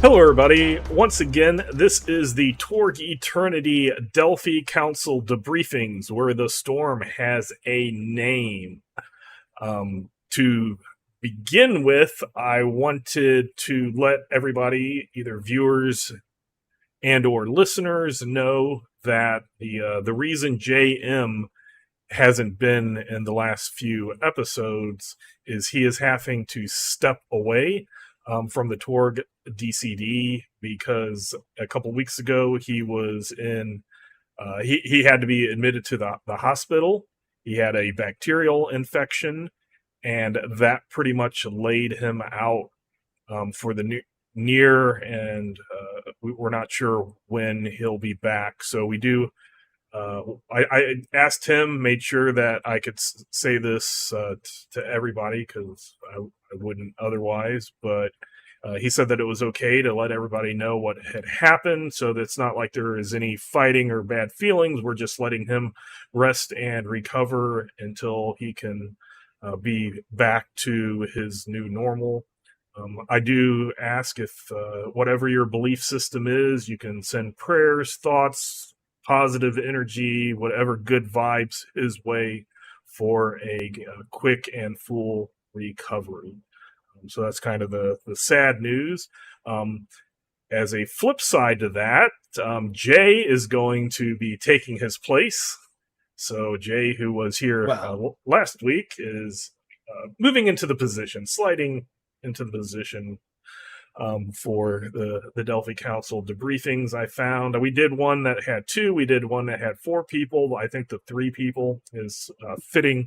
Hello, everybody. Once again, this is the Torg Eternity Delphi Council Debriefings, where the storm has a name. To begin with, I wanted to let everybody, either viewers and or listeners, know that the reason JM hasn't been in the last few episodes is he is having to step away from the Torg DCD because a couple weeks ago he was in he had to be admitted to the hospital. He had a bacterial infection, and that pretty much laid him out for the near, and we're not sure when he'll be back. So we do. I asked him, made sure that I could say this to everybody because I wouldn't otherwise, but he said that it was okay to let everybody know what had happened, so that it's not like there is any fighting or bad feelings. We're just letting him rest and recover until he can be back to his new normal. I do ask if whatever your belief system is, you can send prayers, thoughts, positive energy, whatever good vibes his way for a quick and full recovery. So that's kind of the sad news. As a flip side to that, Jay is going to be taking his place. So Jay, who was here last week, is moving into the position, sliding into the position for the Delphi Council debriefings. I found we did one that had 2, we did one that had 4 people. I think the 3 people is fitting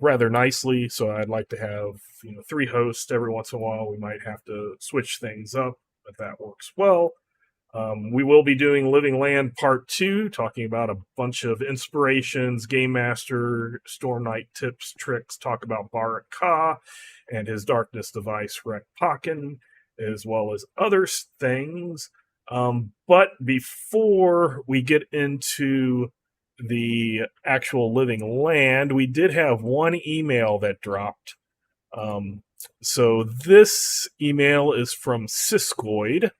rather nicely, so I'd like to have 3 hosts. Every once in a while we might have to switch things up, but that works well. We will be doing Living Land Part 2, talking about a bunch of inspirations, Game Master, Storm Knight tips, tricks, talk about Barak Ka and his Darkness device, Rek Pakken, as well as other things. But before we get into the actual Living Land, we did have one email that dropped. So this email is from Siskoid,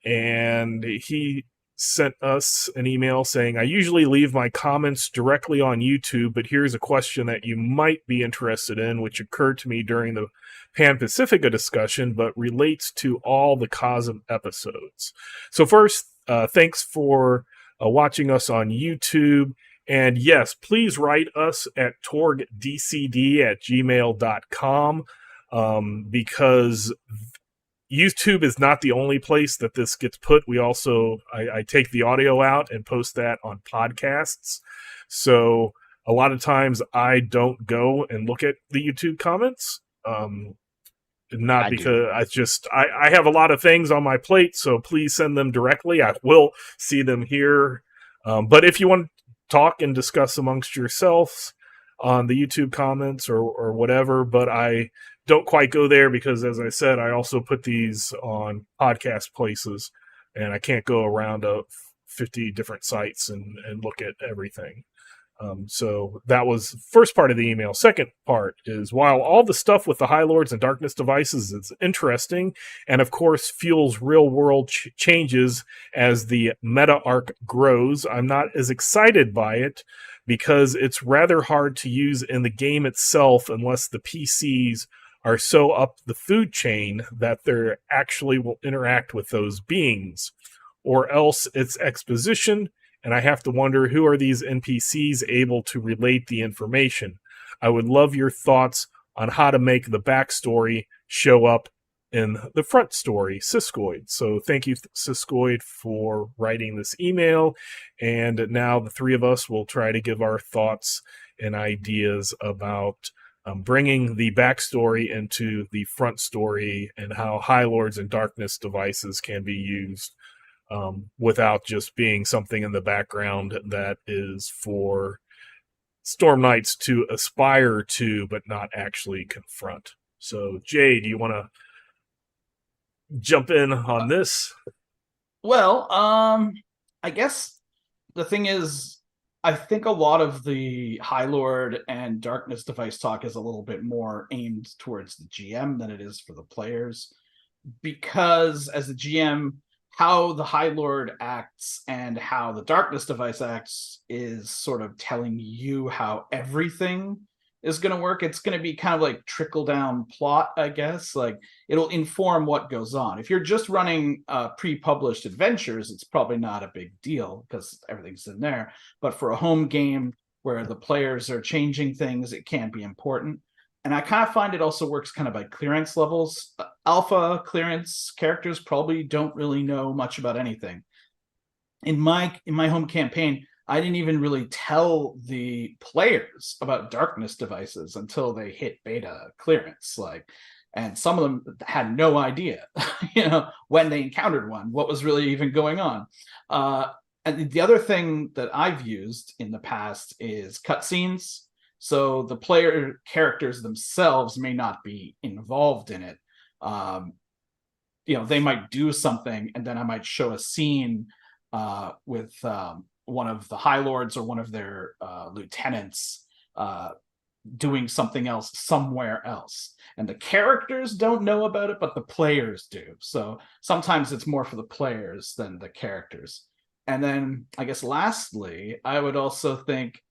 and he sent us an email saying, I usually leave my comments directly on YouTube, but here's a question that you might be interested in, which occurred to me during the Pan-Pacifica discussion, but relates to all the Cosm episodes. So first, thanks for watching us on YouTube. And yes, please write us at torgdcd@gmail.com because YouTube is not the only place that this gets put. We also, I take the audio out and post that on podcasts. So a lot of times I don't go and look at the YouTube comments. Not because I have a lot of things on my plate, so please send them directly. I will see them here. But if you want to talk and discuss amongst yourselves on the YouTube comments or whatever, but I don't quite go there because, as I said, I also put these on podcast places, and I can't go around 50 different sites and look at everything. So that was the first part of the email. Second part is, while all the stuff with the High Lords and Darkness devices is interesting, and of course fuels real-world changes as the meta arc grows, I'm not as excited by it because it's rather hard to use in the game itself unless the PCs are so up the food chain that they actually will interact with those beings, or else it's exposition, and I have to wonder, who are these NPCs able to relate the information? I would love your thoughts on how to make the backstory show up in the front story, Siskoid. So thank you, Siskoid, for writing this email, and now the 3 of us will try to give our thoughts and ideas about bringing the backstory into the front story and how High Lords and Darkness devices can be used without just being something in the background that is for Storm Knights to aspire to but not actually confront. So, Jay, do you want to jump in on this? Well, I guess the thing is, I think a lot of the High Lord and Darkness device talk is a little bit more aimed towards the GM than it is for the players. because as the GM, how the High Lord acts and how the Darkness device acts is sort of telling you how everything is going to work. It's going to be kind of like trickle down plot, I guess. Like it'll inform what goes on. If you're just running pre-published adventures, it's probably not a big deal because everything's in there. But for a home game where the players are changing things, it can be important. And I kind of find it also works kind of by clearance levels. Alpha clearance characters probably don't really know much about anything. In my home campaign, I didn't even really tell the players about darkness devices until they hit beta clearance. Like, and some of them had no idea, when they encountered one, what was really even going on. And the other thing that I've used in the past is cutscenes. So the player characters themselves may not be involved in it. Um, they might do something, and then I might show a scene with one of the High Lords or one of their lieutenants doing something else somewhere else. And the characters don't know about it, but the players do. So sometimes it's more for the players than the characters. And then I guess lastly, I would also think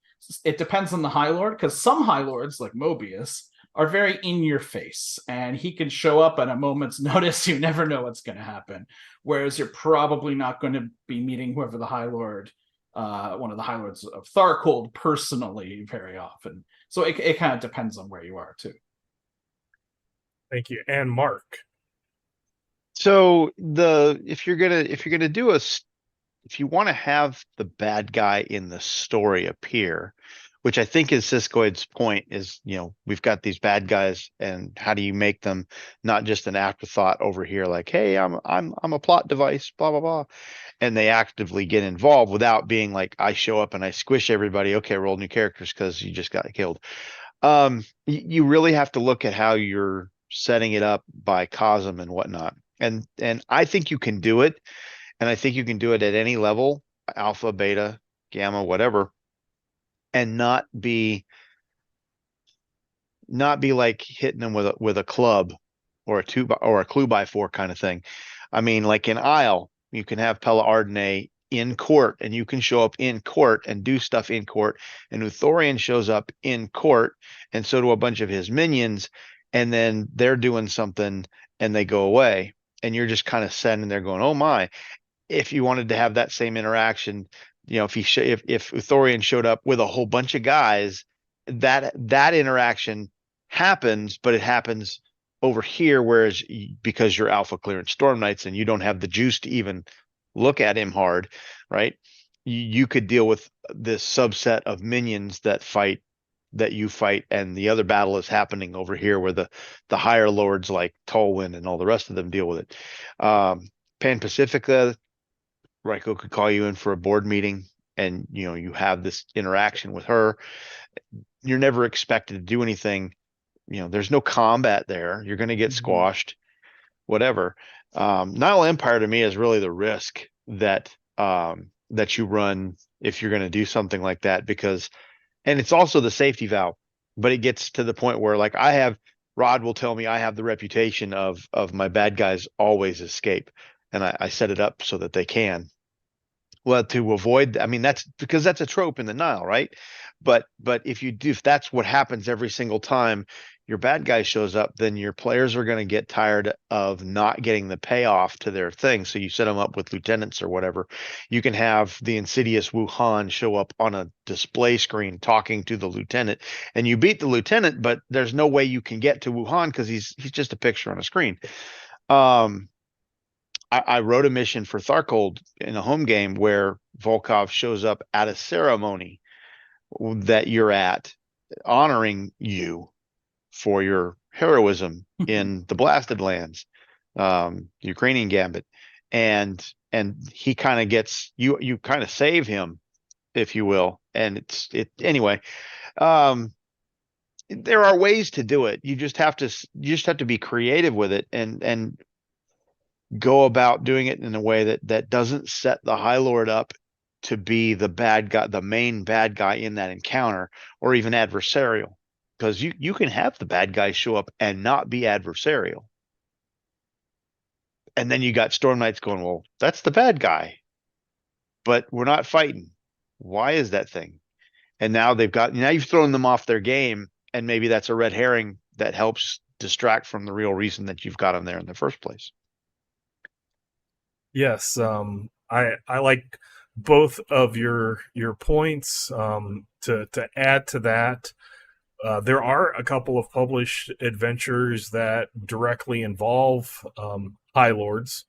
it depends on the High Lord, because some High Lords, like Mobius, are very in your face and he can show up at a moment's notice. You never know what's going to happen. Whereas you're probably not going to be meeting whoever the High Lord, one of the High Lords of Tharcold personally very often. So it kind of depends on where you are too. Thank you. And Mark. So if you're gonna do if you want to have the bad guy in the story appear, which I think is Siskoid's point, is we've got these bad guys, and how do you make them not just an afterthought over here, like, hey, I'm a plot device, blah blah blah, and they actively get involved without being like, I show up and I squish everybody, okay, roll new characters because you just got killed. You really have to look at how you're setting it up by cosm and whatnot, and I think you can do it, and I think you can do it at any level, alpha, beta, gamma, whatever, and not be like hitting them with a club or a clue by four kind of thing. I mean, like in Isle, you can have Pella Ardene in court, and you can show up in court and do stuff in court, and Uthorian shows up in court, and so do a bunch of his minions, and then they're doing something and they go away, and you're just kind of sitting there going, oh my. If you wanted to have that same interaction, if Uthorian showed up with a whole bunch of guys, that interaction happens, but it happens over here, whereas because you're alpha clearance Storm Knights and you don't have the juice to even look at him hard, right? You could deal with this subset of minions that you fight, and the other battle is happening over here where the higher lords like Tolwyn and all the rest of them deal with it. Pan Pacifica, Ryko could call you in for a board meeting, and you have this interaction with her. You're never expected to do anything. There's no combat there. You're going to get squashed, whatever. Nile Empire to me is really the risk that you run if you're going to do something like that, and it's also the safety valve. But it gets to the point where, like, Rod will tell me I have the reputation of my bad guys always escape, and I set it up so that they can. Well, to avoid, I mean, that's because that's a trope in the Nile, right? But if that's what happens every single time your bad guy shows up, then your players are going to get tired of not getting the payoff to their thing. So you set them up with lieutenants or whatever. You can have the insidious Wuhan show up on a display screen talking to the lieutenant, and you beat the lieutenant, but there's no way you can get to Wuhan because he's just a picture on a screen. I wrote a mission for Tharcold in a home game where Volkov shows up at a ceremony that you're at, honoring you for your heroism in the Blasted Lands, Ukrainian Gambit, and he kind of gets you kind of save him, if you will, and anyway. There are ways to do it. You just have to be creative with it, and go about doing it in a way that doesn't set the High Lord up to be the bad guy, the main bad guy in that encounter, or even adversarial, because you can have the bad guy show up and not be adversarial. And then you got Storm Knights going, well, that's the bad guy, but we're not fighting. Why is that thing? And now you've thrown them off their game, and maybe that's a red herring that helps distract from the real reason that you've got them there in the first place. Yes, I like both of your points. To add to that, there are a couple of published adventures that directly involve High Lords.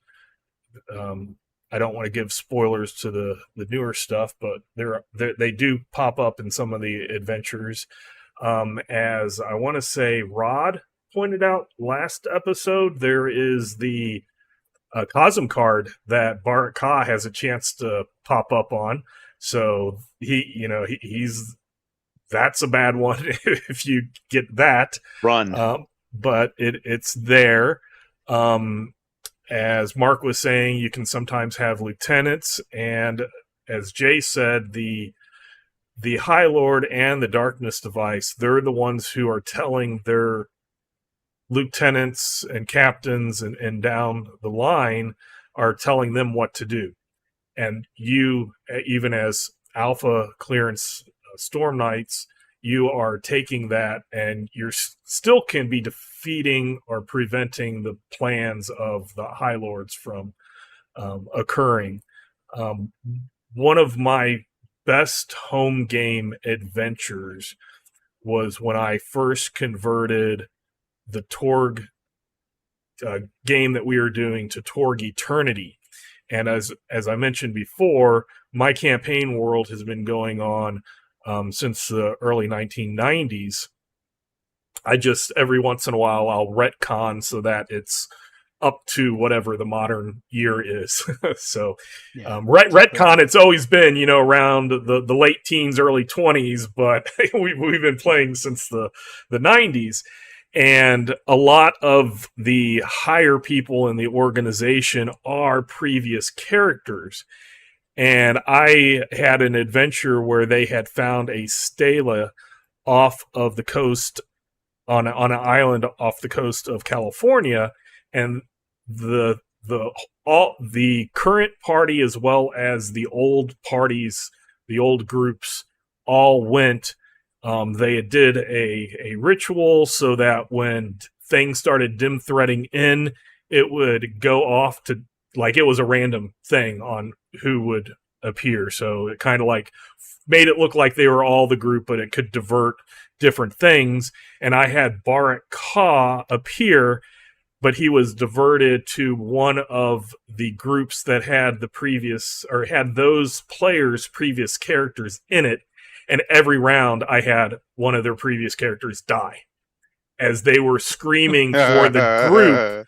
I don't want to give spoilers to the newer stuff, but they do pop up in some of the adventures. As I want to say, Rod pointed out last episode, there is the Cosm card that Barak Ka has a chance to pop up on. So he's that's a bad one if you get that. Run. But it's there. As Mark was saying, you can sometimes have lieutenants, and as Jay said, the High Lord and the Darkness Device, they're the ones who are telling their lieutenants and captains and down the line are telling them what to do. And you, even as Alpha Clearance Storm Knights, you are taking that, and you're still can be defeating or preventing the plans of the High Lords from occurring. One of my best home game adventures was when I first converted the Torg game that we were doing to Torg Eternity. And as I mentioned before, my campaign world has been going on since the early 1990s. I just, every once in a while, I'll retcon so that it's up to whatever the modern year is. So retcon, it's always been, around the late teens, early 20s, but we've been playing since the 90s. And a lot of the higher people in the organization are previous characters. And I had an adventure where they had found a stela off of the coast, on an island off the coast of California, and the current party as well as the old parties, the old groups, all went. They did a ritual so that when things started dim threading in, it would go off to, like, it was a random thing on who would appear. So it kind of like made it look like they were all the group, but it could divert different things. And I had Barak Ka appear, but he was diverted to one of the groups that had the previous, or had those players' previous characters in it. And every round I had one of their previous characters die as they were screaming for the group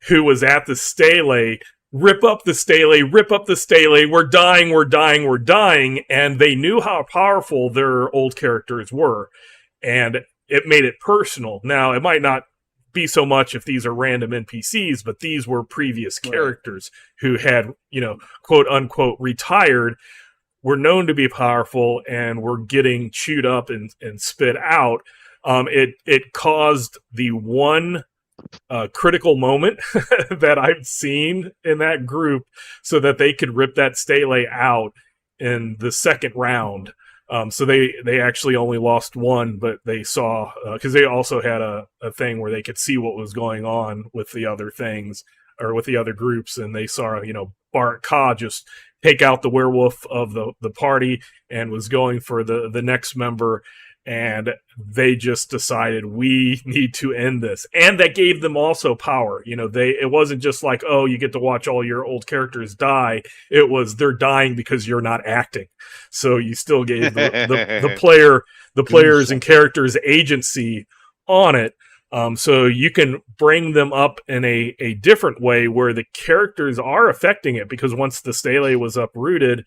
who was at the stele, rip up the stele, rip up the stele, we're dying, we're dying, we're dying. And they knew how powerful their old characters were. And it made it personal. Now, it might not be so much if these are random NPCs, but these were previous characters who had, quote unquote, retired, were known to be powerful, and were getting chewed up and spit out. It caused the one critical moment that I've seen in that group so that they could rip that stele out in the second round. So they actually only lost one, but they saw, because they also had a thing where they could see what was going on with the other things, or with the other groups, and they saw, Barak Ka just take out the werewolf of the party and was going for the next member, and they just decided, we need to end this. And that gave them also power. It wasn't just like, oh, you get to watch all your old characters die. It was, they're dying because you're not acting. So you still gave the players and characters agency on it. So you can bring them up in a different way where the characters are affecting it, because once the stele was uprooted,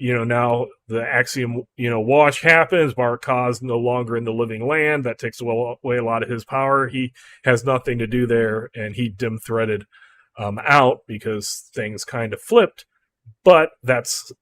now the Axiom, wash happens. Barak Ka is no longer in the living land. That takes away a lot of his power. He has nothing to do there, and he dim-threaded out because things kind of flipped. But that's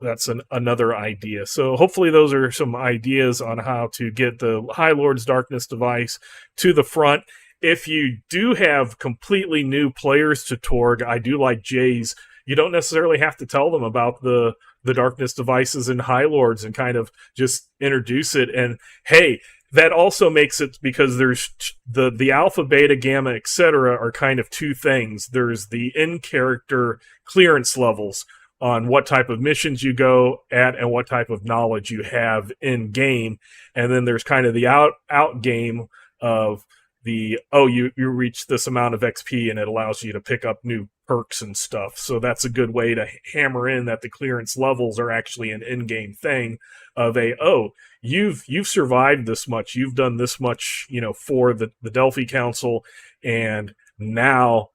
another idea. So hopefully those are some ideas on how to get the High Lord's Darkness Device to the front. if you do have completely new players to Torg, I do like Jay's. You don't necessarily have to tell them about the darkness devices and high lords, and kind of just introduce it. And hey, that also makes it, because there's the alpha, beta, gamma, etc. are kind of two things. There's the in character clearance levels on what type of missions you go at and what type of knowledge you have in game, and then there's kind of the out game of the, oh, you reach this amount of XP and it allows you to pick up new perks and stuff. So that's a good way to hammer in that the clearance levels are actually an in-game thing of a, oh, you've survived this much, you've done this much, for the Delphi Council, and now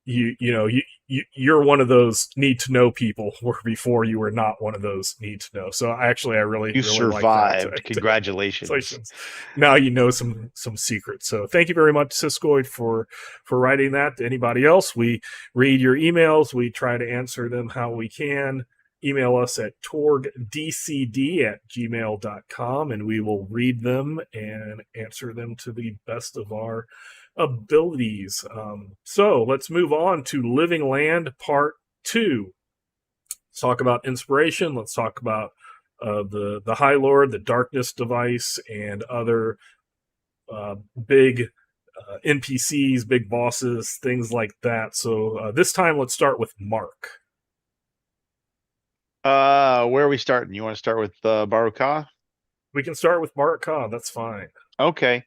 you're one of those need to know people, where before you were not one of those need to know. So I really survived. Like that. Congratulations. Now you know some secrets. So thank you very much, Siskoid, for writing that. To anybody else, we read your emails. We try to answer them how we can. Email us at torgdcd@gmail.com, and we will read them and answer them to the best of our abilities. So let's move on to Living Land Part 2. Let's talk about inspiration. Let's talk about the High Lord, the Darkness device, and other big NPCs, big bosses, things like that. So this time, let's start with Mark. Where are we starting? You want to start with Baruka? We can start with Baruka. That's fine. Okay.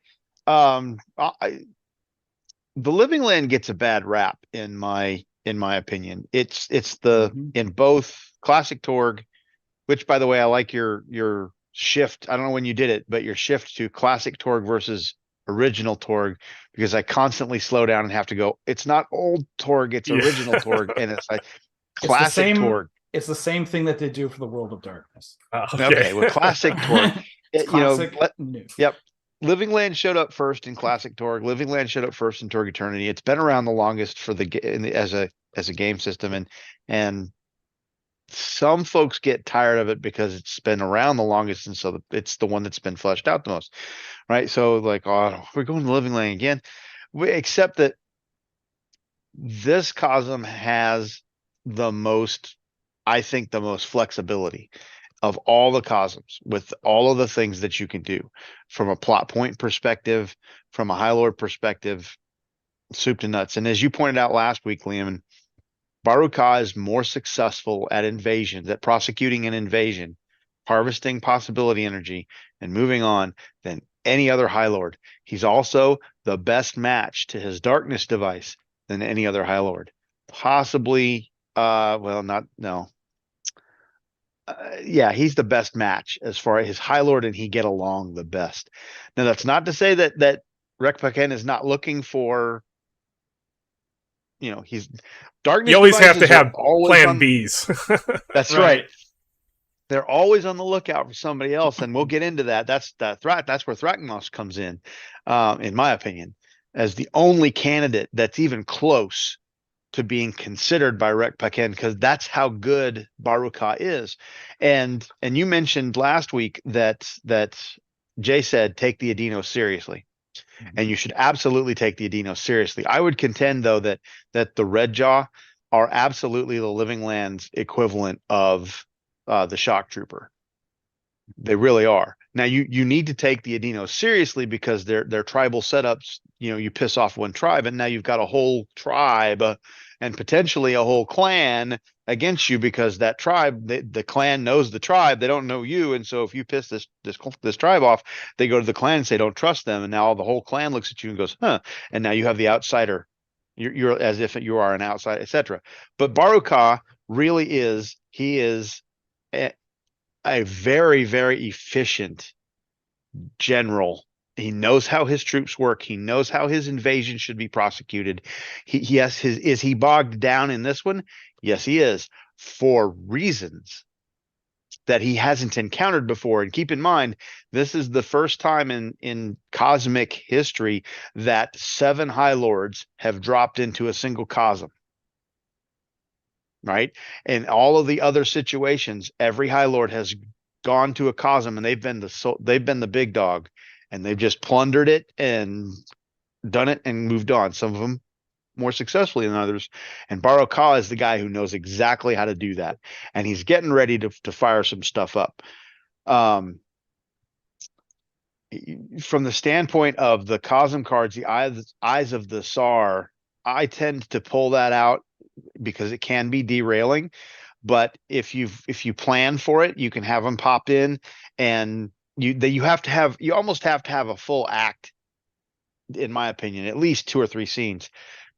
The Living Land gets a bad rap in my opinion. It's the in both Classic Torg, which, by the way, I like your shift. I don't know when you did it, but your shift to Classic Torg versus original Torg, because I constantly slow down and have to go, it's not old Torg, it's original Torg, and it's like Classic Torg. It's the same thing that they do for the World of Darkness. Okay, well, Classic Torg. Classic, new. Yep. Living Land showed up first in Classic Torg. Living Land showed up first in Torg Eternity. It's been around the longest for as a game system, and some folks get tired of it because it's been around the longest, and so it's the one that's been fleshed out the most, right? So like, oh, we're going to Living Land again, except that this Cosm has the most, I think, the most flexibility of all the Cosms, with all of the things that you can do from a plot point perspective, from a High Lord perspective, soup to nuts. And as you pointed out last week, Liam, Baruka is more successful at invasions, at prosecuting an invasion, harvesting possibility energy, and moving on than any other High Lord. He's also the best match to his darkness device than any other High Lord. Possibly, yeah, he's the best match as far as his High Lord, and he get along the best. Now, that's not to say that Rek Paken is not looking for, he's darkness. You always have to have plan Bs. That's right. They're always on the lookout for somebody else, and we'll get into that. That's where Thrakmos comes in my opinion, as the only candidate that's even close to being considered by Rek Paken, because that's how good Baruka is. And you mentioned last week that Jay said take the Adino seriously. And you should absolutely take the Adino seriously. I would contend, though, that the Red Jaw are absolutely the Living Land's equivalent of the Shock Trooper. They really are. Now, you need to take the Adino seriously, because their tribal setups, you piss off one tribe, and now you've got a whole tribe and potentially a whole clan against you, because that tribe, the clan knows the tribe, they don't know you, and so if you piss this tribe off, they go to the clan and say don't trust them, and now the whole clan looks at you and goes, huh, and now you have the outsider. You're as if you are an outsider, etc. But Baruka really is a very, very efficient general. He knows how his troops work. He knows how his invasion should be prosecuted. Is he bogged down in this one? Yes, he is, for reasons that he hasn't encountered before. And keep in mind, this is the first time in cosmic history that 7 High Lords have dropped into a single Cosm. Right? And all of the other situations, every High Lord has gone to a Cosm, and they've been the big dog, and they've just plundered it and done it and moved on. Some of them more successfully than others. And Baraka is the guy who knows exactly how to do that. And he's getting ready to fire some stuff up. From the standpoint of the Cosm cards, the eyes of the Tsar, I tend to pull that out because it can be derailing. But if you plan for it, you can have them pop in, and you almost have to have a full act, in my opinion, at least 2 or 3 scenes,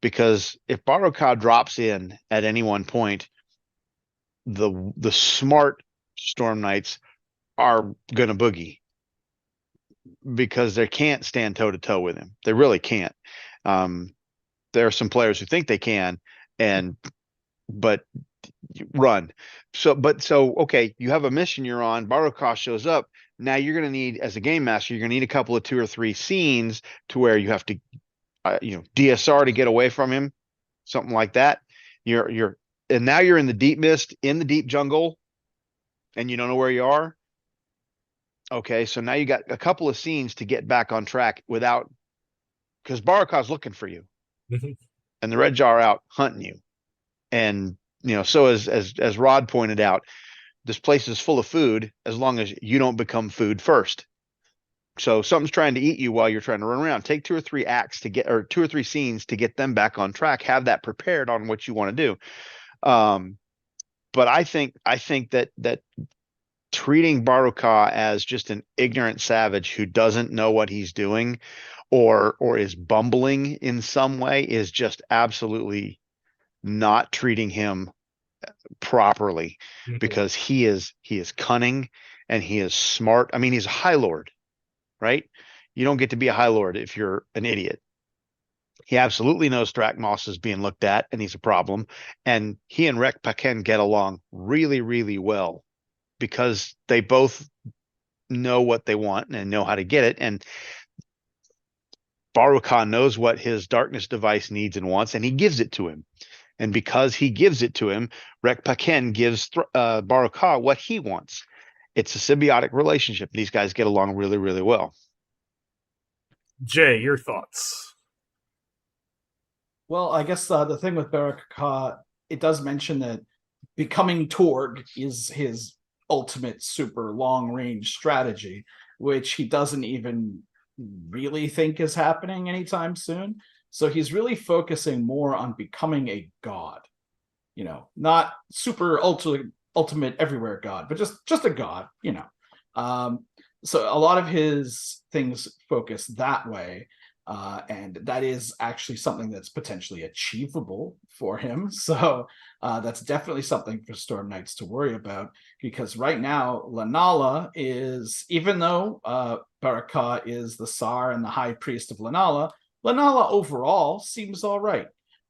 because if Baraka drops in at any one point, the smart Storm Knights are gonna boogie because they can't stand toe to toe with him. They really can't. Um, there are some players who think they can, but run. So okay, you have a mission you're on. Baraka shows up. Now you're going to need, as a game master, you're going to need a couple of 2 or 3 scenes to where you have to, DSR to get away from him, something like that. And now you're in the deep mist, in the deep jungle, and you don't know where you are. Okay, so now you got a couple of scenes to get back on track without, because Baraka's looking for you, and the Red Jar out hunting you, and so as Rod pointed out, this place is full of food as long as you don't become food first. So something's trying to eat you while you're trying to run around. Take 2 or 3 acts to get, or 2 or 3 scenes to get them back on track. Have that prepared on what you want to do. But I think that treating Baraka as just an ignorant savage who doesn't know what he's doing or is bumbling in some way is just absolutely not treating him properly, because he is cunning and he is smart. I mean, he's a High Lord, right? You don't get to be a High Lord if you're an idiot. He absolutely knows Thrakmos is being looked at and he's a problem. And he and Rek Paken get along really, really well because they both know what they want and know how to get it. And Baraka knows what his darkness device needs and wants, and he gives it to him. And because he gives it to him, Rek Paken gives Baraka what he wants. It's a symbiotic relationship. These guys get along really, really well. Jay, your thoughts? Well, I guess the thing with Baraka, it does mention that becoming Torg is his ultimate super long range strategy, which he doesn't even really think is happening anytime soon. So he's really focusing more on becoming a god, not super ultimate everywhere god, but just a god, So a lot of his things focus that way. And that is actually something that's potentially achievable for him. So that's definitely something for Storm Knights to worry about, because right now Lanala is, even though Baraka is the Tsar and the High Priest of Lanala overall seems all right.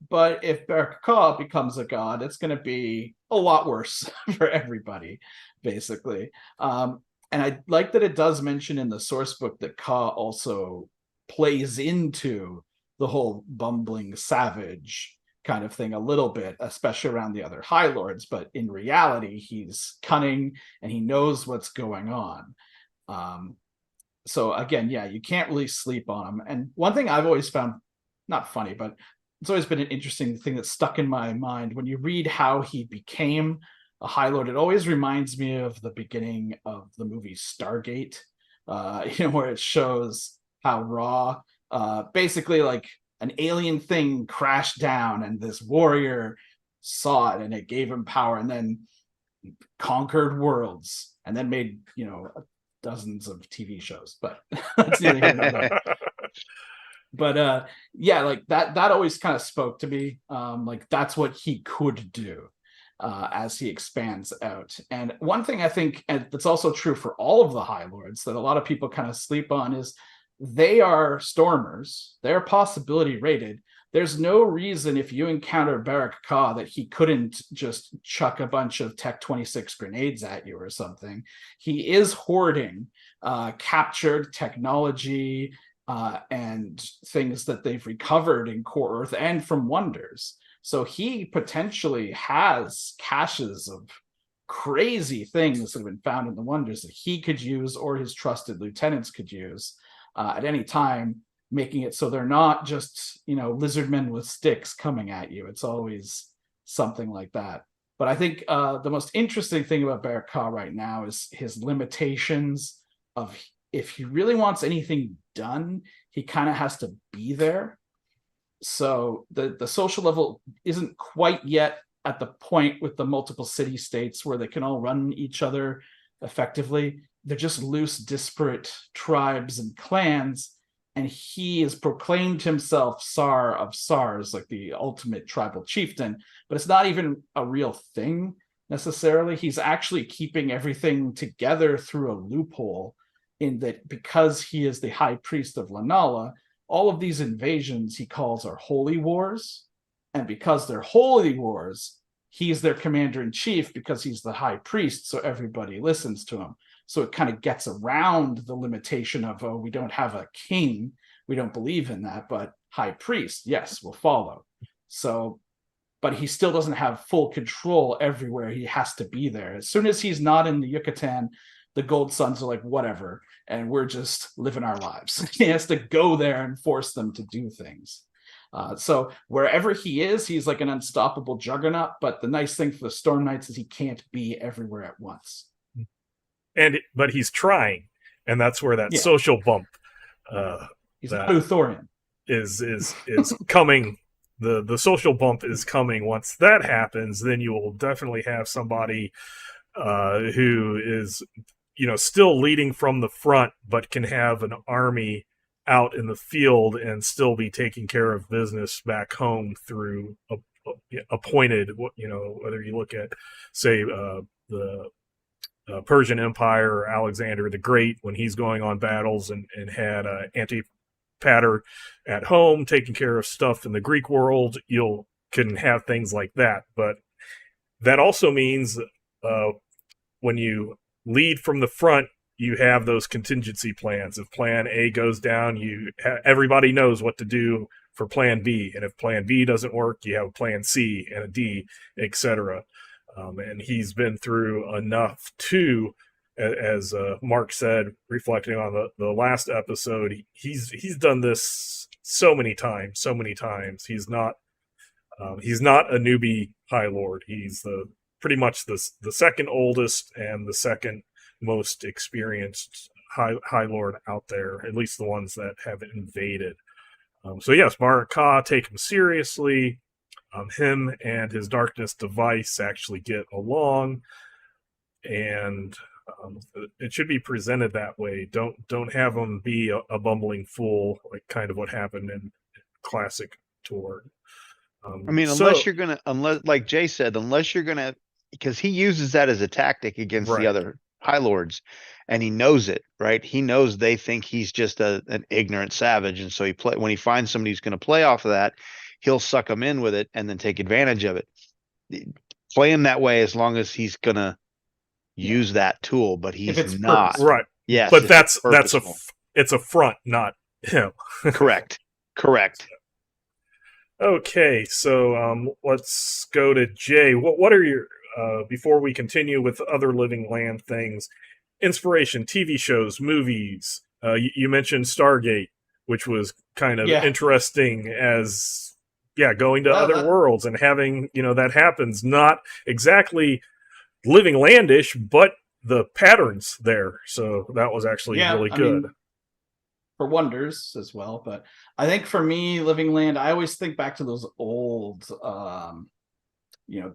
But if Baraka becomes a god, it's going to be a lot worse for everybody, basically. And I like that it does mention in the source book that Ka also plays into the whole bumbling savage kind of thing a little bit, especially around the other High Lords. But in reality, he's cunning and he knows what's going on. So again, yeah, you can't really sleep on him. And one thing I've always found not funny, but it's always been an interesting thing that stuck in my mind when you read how he became a High Lord. It always reminds me of the beginning of the movie Stargate, where it shows how Raw, basically like an alien thing crashed down and this warrior saw it and it gave him power and then conquered worlds and then made, dozens of TV shows, but that's neither here nor there. But yeah, like that always kind of spoke to me. Like that's what he could do as he expands out. And one thing I think, and that's also true for all of the High Lords that a lot of people kind of sleep on, is they are stormers. They're possibility rated. There's no reason if you encounter Baraka that he couldn't just chuck a bunch of Tech 26 grenades at you or something. He is hoarding captured technology and things that they've recovered in Core Earth and from Wonders. So he potentially has caches of crazy things that have been found in the Wonders that he could use or his trusted lieutenants could use at any time. making it so they're not just, lizard men with sticks coming at you. It's always something like that. But I think the most interesting thing about Baraka right now is his limitations of, if he really wants anything done, he kind of has to be there. So the social level isn't quite yet at the point with the multiple city states where they can all run each other effectively. They're just loose, disparate tribes and clans, and he has proclaimed himself Sar of Sars, like the ultimate tribal chieftain, but it's not even a real thing necessarily. He's actually keeping everything together through a loophole, in that because he is the high priest of Lanala, all of these invasions he calls are holy wars, and because they're holy wars, he's their commander-in-chief because he's the high priest, so everybody listens to him. So it kind of gets around the limitation of, we don't have a king, we don't believe in that, but high priest, yes, we'll follow. So, but he still doesn't have full control everywhere. He has to be there. As soon as he's not in the Yucatan, the Gold Suns are like, whatever, and we're just living our lives. He has to go there and force them to do things. So wherever he is, he's like an unstoppable juggernaut. But the nice thing for the Storm Knights is he can't be everywhere at once. But he's trying, and that's where that social bump. He's not Uthorian. Is coming. The social bump is coming. Once that happens, then you will definitely have somebody who is, still leading from the front, but can have an army out in the field and still be taking care of business back home through appointed. Whether you look at, say, the Persian Empire or Alexander the Great, when he's going on battles and had Antipater at home taking care of stuff in the Greek world, you can have things like that. But that also means when you lead from the front, you have those contingency plans. If plan A goes down, everybody knows what to do for plan B. And if plan B doesn't work, you have a plan C and a D, etc. And he's been through enough too, as Mark said, reflecting on the last episode. He's done this so many times. He's not a newbie High Lord. He's pretty much the second oldest and the second most experienced High Lord out there, at least the ones that have invaded. So yes, Baraka, take him seriously. Him and his darkness device actually get along, and it should be presented that way. Don't have him be a bumbling fool, like kind of what happened in classic Torg. Unless like Jay said, because he uses that as a tactic against the other High Lords, and he knows it, right? He knows they think he's just an ignorant savage, and so when he finds somebody who's going to play off of that, he'll suck him in with it and then take advantage of it. Play him that way as long as he's going to use that tool, but he's not. Purposeful. Right. Yes. But it's a front, not him. Correct. Okay, so let's go to Jay. What are your before we continue with other Living Land things, inspiration, TV shows, movies? You mentioned Stargate, which was kind of interesting as going to other worlds and having that happens. Not exactly Living Landish, but the patterns there. So that was actually really good. For wonders as well, but I think for me, Living Land, I always think back to those old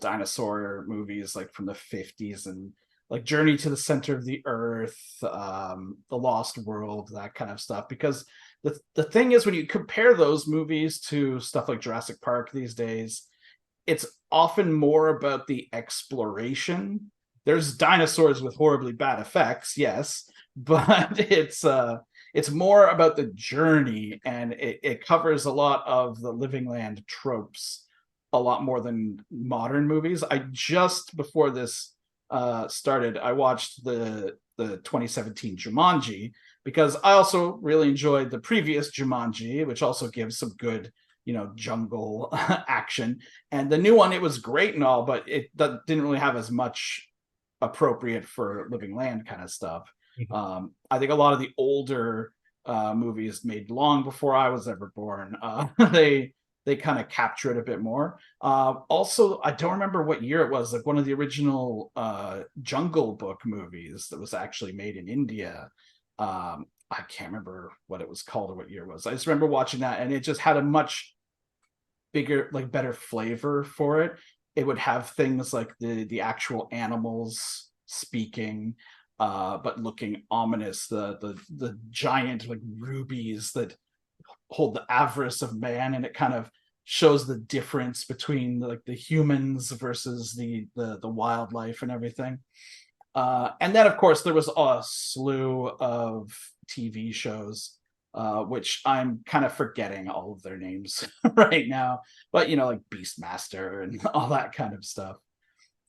dinosaur movies like from the 50s, and like Journey to the Center of the Earth, The Lost World, that kind of stuff. Because the thing is, when you compare those movies to stuff like Jurassic Park these days, it's often more about the exploration. There's dinosaurs with horribly bad effects, yes, but it's more about the journey, and it covers a lot of the Living Land tropes a lot more than modern movies. I just before this started, I watched the 2017 Jumanji, because I also really enjoyed the previous Jumanji, which also gives some good jungle action. And the new one, it was great and all, but it didn't really have as much appropriate for Living Land kind of stuff. I think a lot of the older movies made long before I was ever born. They kind of capture it a bit more. Also, I don't remember what year it was. Like one of the original Jungle Book movies that was actually made in India. I can't remember what it was called or what year it was. I just remember watching that, and it just had a much bigger, like better flavor for it. It would have things like the actual animals speaking, but looking ominous. The giant like rubies that hold the avarice of man, and it kind of shows the difference between like the humans versus the wildlife and everything. And then of course there was a slew of TV shows, which I'm kind of forgetting all of their names right now, but you know, like Beastmaster and all that kind of stuff.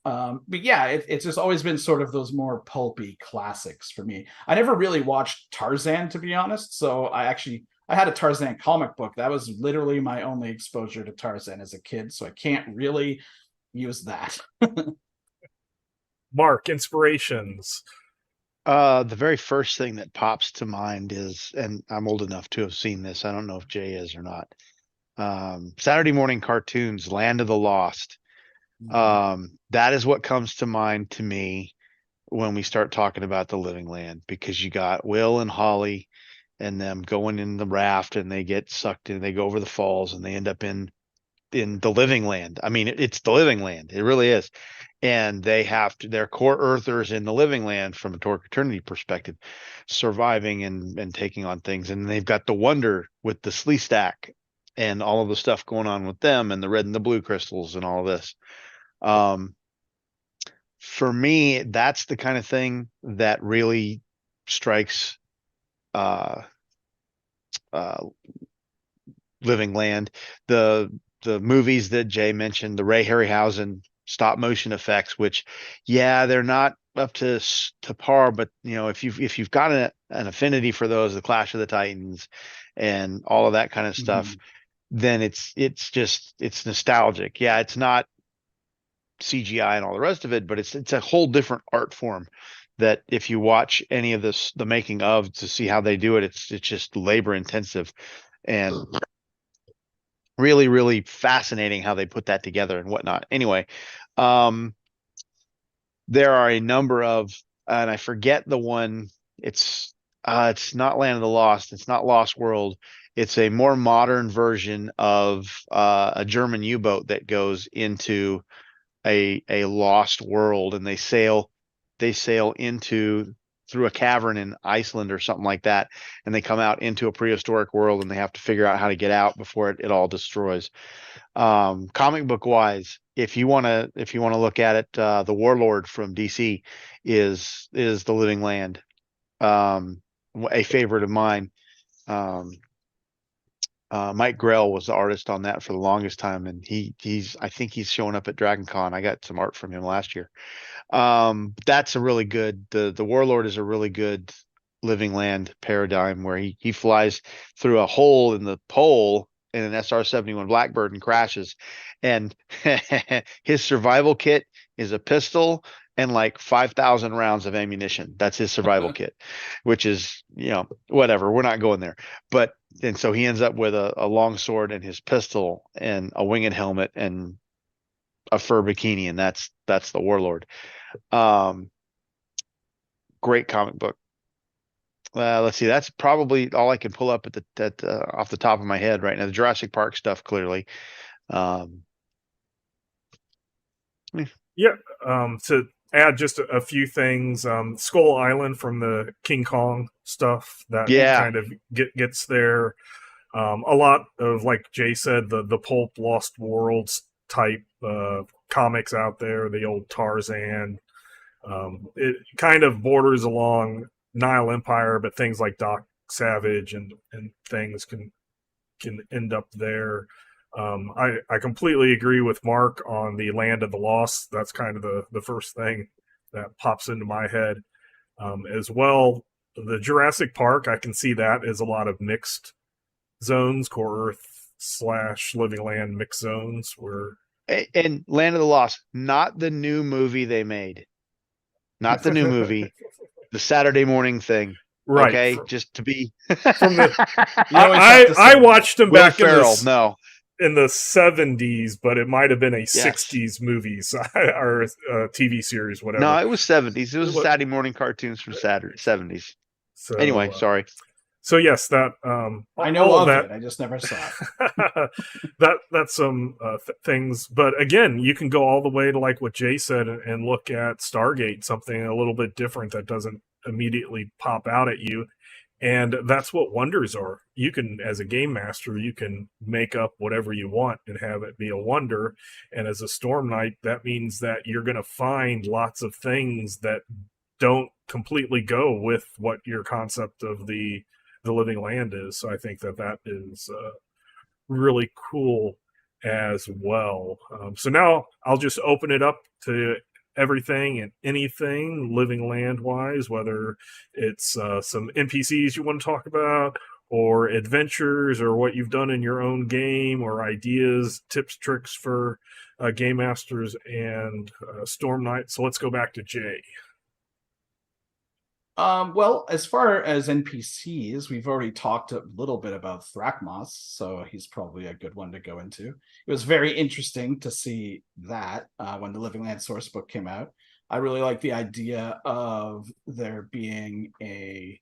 But yeah, it's just always been sort of those more pulpy classics for me. I never really watched Tarzan, to be honest. So I had a Tarzan comic book. That was literally my only exposure to Tarzan as a kid. So I can't really use that. Mark, inspirations. The very first thing that pops to mind is, and I'm old enough to have seen this. I don't know if Jay is or not. Saturday morning cartoons, Land of the Lost. That is what comes to mind to me when we start talking about the Living Land, because you got Will and Holly and them going in the raft, and they get sucked in, they go over the falls, and they end up in the Living Land. I mean, it's the Living Land. It really is. And they have to, they're core earthers in the Living Land from a Torg eternity perspective, surviving and taking on things. And they've got the wonder with the Slee Stack and all of the stuff going on with them, and the red and the blue crystals and all this. For me, that's the kind of thing that really strikes uh Living Land. The movies that Jay mentioned, the Ray Harryhausen stop motion effects, which, yeah, they're not up to par, but you know, if you've got an affinity for those, the Clash of the Titans and all of that kind of stuff, then it's nostalgic. Yeah, it's not CGI and all the rest of it, but it's a whole different art form that if you watch any of this, the making of, to see how they do it, it's just labor intensive and really, really fascinating how they put that together and whatnot. Anyway, there are a number of, and I forget the one. It's not Land of the Lost. It's not Lost World. It's a more modern version of a German U-boat that goes into a lost world, and they sail into through a cavern in Iceland or something like that, and they come out into a prehistoric world, and they have to figure out how to get out before it all destroys. Comic book wise, if you want to look at it, the Warlord from DC is the Living Land, a favorite of mine. Mike Grell was the artist on that for the longest time, and I think he's showing up at Dragon Con. I got some art from him last year. That's a really good, the Warlord is a really good Living Land paradigm, where he flies through a hole in the pole in an SR-71 Blackbird and crashes, and his survival kit is a pistol and like 5,000 rounds of ammunition. That's his survival kit, which is, whatever, we're not going there. But and so he ends up with a long sword and his pistol and a winged helmet and a fur bikini, and that's the Warlord. Great comic book. Let's see. That's probably all I can pull up off the top of my head right now. The Jurassic Park stuff, clearly. Yeah. To add just a few things, Skull Island from the King Kong stuff that kind of gets there. A lot of, like Jay said, the pulp Lost Worlds type comics out there, the old Tarzan. It kind of borders along Nile Empire, but things like Doc Savage and things can end up there. I completely agree with Mark on the Land of the Lost. That's kind of the first thing that pops into my head. As well, the Jurassic Park, I can see that as a lot of mixed zones, core Earth / Living Land mixed zones, where. And Land of the Lost, not the new movie they made. Not the new movie, the Saturday morning thing. Right. Okay, just to be. From the You always have to I say watched him Will back Ferrell, no. in the 70s, but it might have been a Yes. 60s movies or TV series, whatever. No, it was 70s. It was What- Saturday morning cartoons from Saturday 70s. So Anyway, sorry. So yes, that I know all of that. it. I just never saw it. That's some things, but again, you can go all the way to like what Jay said and look at Stargate, something a little bit different that doesn't immediately pop out at you. And that's what wonders are. You can, as a game master, you can make up whatever you want and have it be a wonder. And as a Storm Knight, that means that you're going to find lots of things that don't completely go with what your concept of the living land is. So I think that is really cool as well. So now I'll just open it up to everything and anything living land wise, whether it's some NPCs you want to talk about, or adventures, or what you've done in your own game, or ideas, tips, tricks for game masters and Storm Knight. So let's go back to Jay. Well, as far as NPCs, we've already talked a little bit about Thrakmos, so he's probably a good one to go into. It was very interesting to see that when the Living Land source book came out. I really like the idea of there being a,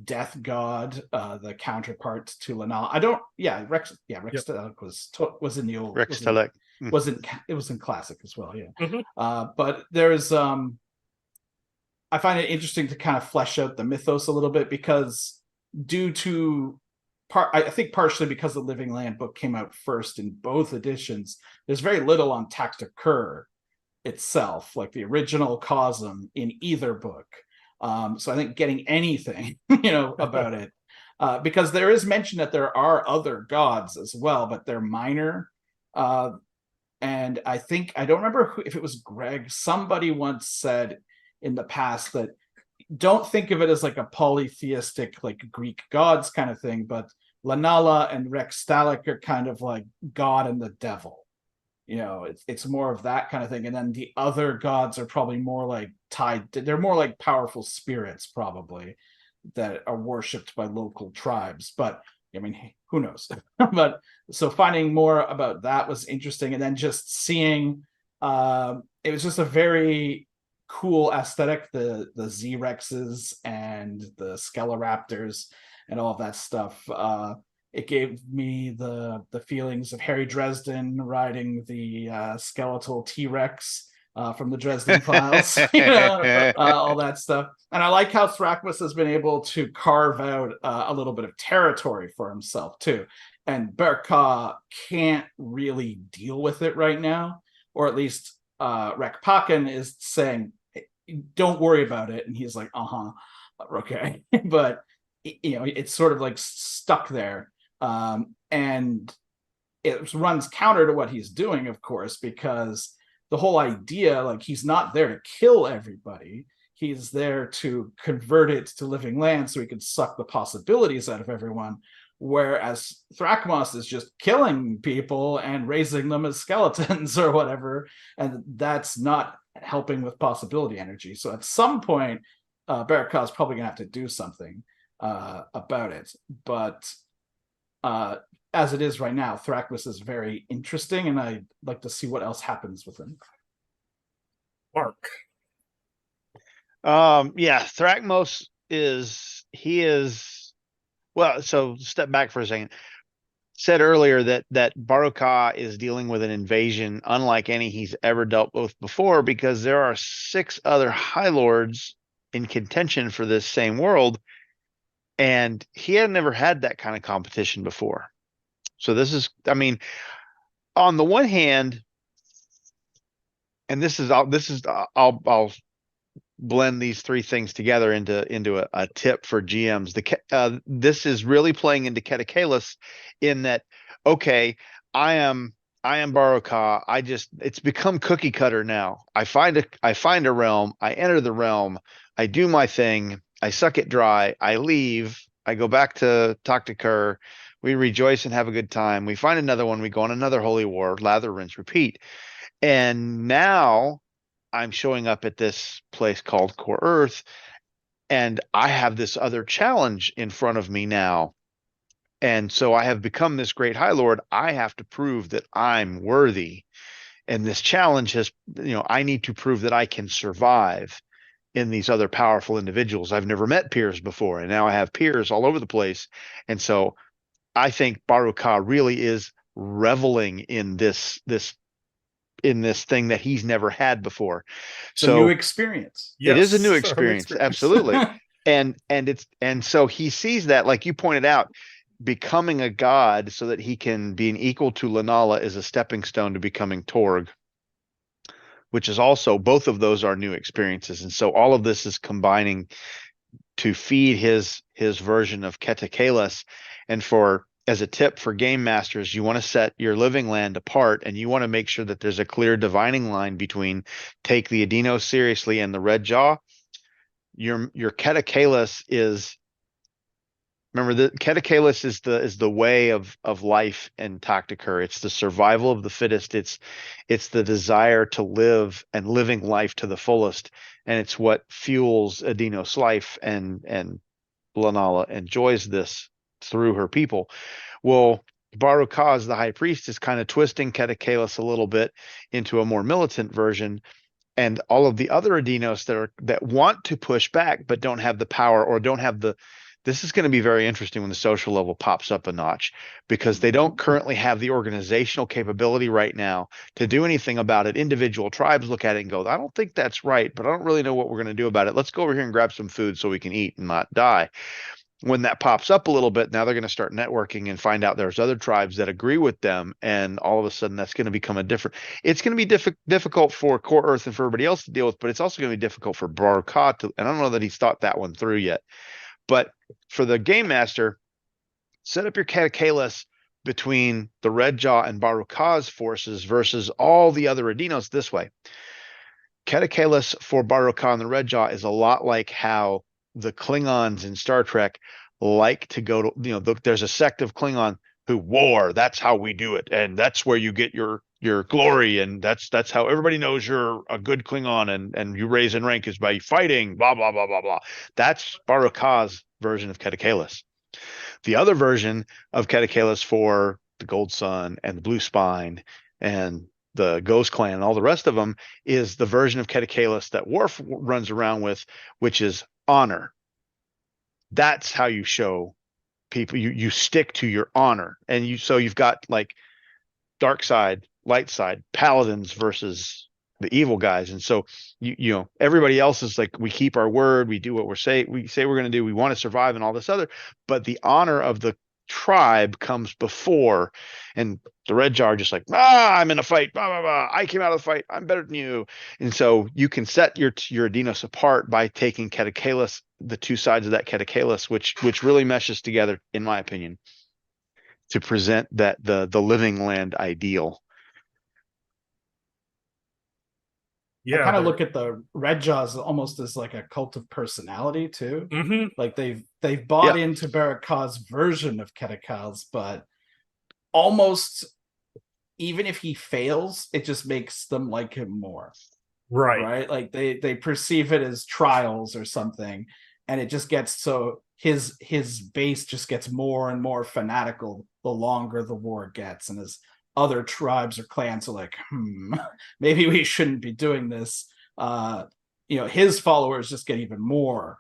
death god, the counterpart to Lanala. Rex Talek was in the old Rex Talek. It was in classic as well, yeah. Mm-hmm. But there's I find it interesting to kind of flesh out the mythos a little bit, because I think partially because the Living Land book came out first in both editions, there's very little on Tactic Cur itself, like the original Cosm in either book. So I think getting anything, about it, because there is mention that there are other gods as well, but they're minor. And I don't remember if it was Greg, somebody once said in the past that don't think of it as like a polytheistic, like Greek gods kind of thing, but Lanala and Rex Talek are kind of like God and the devil. It's more of that kind of thing. And then the other gods are probably more like they're more like powerful spirits, probably, that are worshipped by local tribes. But I mean, who knows? But so finding more about that was interesting. And then just seeing, it was just a very cool aesthetic, the Z-Rexes and the Skeleraptors and all of that stuff. It gave me the feelings of Harry Dresden riding the skeletal T-Rex from the Dresden Files, all that stuff. And I like how Thrakmos has been able to carve out a little bit of territory for himself too. And Berka can't really deal with it right now, or at least Rekpakin is saying, don't worry about it, and he's like, okay. But it's sort of like stuck there, and it runs counter to what he's doing, of course, because the whole idea, like, he's not there to kill everybody, he's there to convert it to living land so he can suck the possibilities out of everyone, whereas Thrakmos is just killing people and raising them as skeletons or whatever, and that's not helping with possibility energy. So at some point, Baraka is probably gonna have to do something about it. But as it is right now, Thrakmos is very interesting, and I'd like to see what else happens with him. Mark. Thrakmos is well, so step back for a second. Said earlier that Baraka is dealing with an invasion unlike any he's ever dealt with before, because there are 6 other High Lords in contention for this same world, and he had never had that kind of competition before. So this is, I mean, on the one hand, and I'll blend these 3 things together into a tip for GMs. This is really playing into Catacalus, in that, okay, I am Baraka. It's become cookie cutter now. I find a realm, I enter the realm, I do my thing, I suck it dry, I leave, I go back to Taktikar, we rejoice and have a good time, we find another one, we go on another holy war, lather, rinse, repeat. And now I'm showing up at this place called Core Earth, and I have this other challenge in front of me now. And so I have become this great High Lord. I have to prove that I'm worthy. And this challenge has, I need to prove that I can survive in these other powerful individuals. I've never met peers before, and now I have peers all over the place. And so I think Baruka really is reveling in this thing that he's never had before. It's a new So experience. it is a new Yes. experience, absolutely. And so he sees that, like you pointed out, becoming a god so that he can be an equal to Lanala is a stepping stone to becoming Torg, which is also, both of those are new experiences. And so all of this is combining to feed his version of Ketekalis. And as a tip for game masters, you want to set your living land apart, and you want to make sure that there's a clear divining line between take the Adino seriously and the Red Jaw. Your Ketekalis is, remember, the Ketekalis is the way of life in Tactiker. It's the survival of the fittest. It's the desire to live and living life to the fullest, and it's what fuels Adino's life, and Lanala enjoys this through her people. Well, Baruka, the high priest, is kind of twisting Ketekalis a little bit into a more militant version, and all of the other Adinos that want to push back but don't have the power, or don't have the. This is going to be very interesting when the social level pops up a notch, because they don't currently have the organizational capability right now to do anything about it. Individual tribes look at it and go, I don't think that's right, but I don't really know what we're going to do about it. Let's go over here and grab some food so we can eat and not die. When that pops up a little bit, now they're going to start networking and find out there's other tribes that agree with them. And all of a sudden that's going to become it's going to be difficult for Core Earth and for everybody else to deal with, but it's also going to be difficult for Baruka to, and I don't know that he's thought that one through yet. But for the game master, set up your Ketekalis between the Red Jaw and Baruka's forces versus all the other Adinos this way. Ketekalis for Baruka and the Red Jaw is a lot like how the Klingons in Star Trek like to go to, there's a sect of Klingon who war. That's how we do it. And that's where you get your glory. And that's how everybody knows you're a good Klingon, and you raise in rank is by fighting, blah, blah, blah, blah, blah. That's Baruka's version of Ketekalis. The other version of Ketekalis for the Gold Sun and the Blue Spine and the Ghost Clan and all the rest of them is the version of Ketekalis that Worf runs around with, which is honor. That's how you show people you stick to your honor. And you've got like dark side, light side, paladins versus the evil guys. And so everybody else is like, we keep our word, we do what we say we're going to do, we want to survive and all this other, but the honor of the tribe comes before. And the Red Jaw are just like, I'm in a fight, blah, blah, blah. I came out of the fight, I'm better than you. And so you can set your Adinos apart by taking Ketekalis, the two sides of that Ketekalis, which really meshes together, in my opinion, to present that the living land ideal. I kind of look at the Red Jaws almost as like a cult of personality too. Mm-hmm. Like they've bought into Baruka's version of Ketekalis, but almost even if he fails, it just makes them like him more. Right? Like they perceive it as trials or something, and it just gets so his base just gets more and more fanatical the longer the war gets, and as other tribes or clans are like, maybe we shouldn't be doing this. His followers just get even more,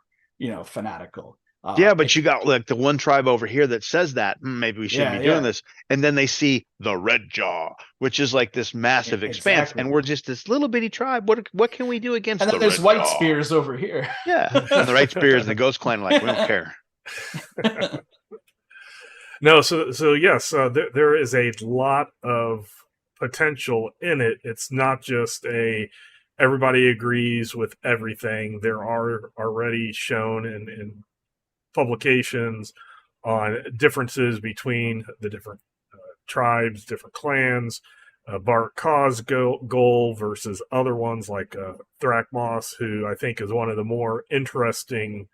fanatical. But you got like the one tribe over here that says that maybe we shouldn't be doing this, and then they see the Red Jaw, which is like this massive expanse, and we're just this little bitty tribe. What can we do against? And then there's White Spears over here. Yeah, and the White Spears and the Ghost Clan are like, we don't care. No, so yes, there is a lot of potential in it. It's not just everybody agrees with everything. There are already shown in publications on differences between the different tribes, different clans, Baruka's goal versus other ones like Thrakmos, who I think is one of the more interesting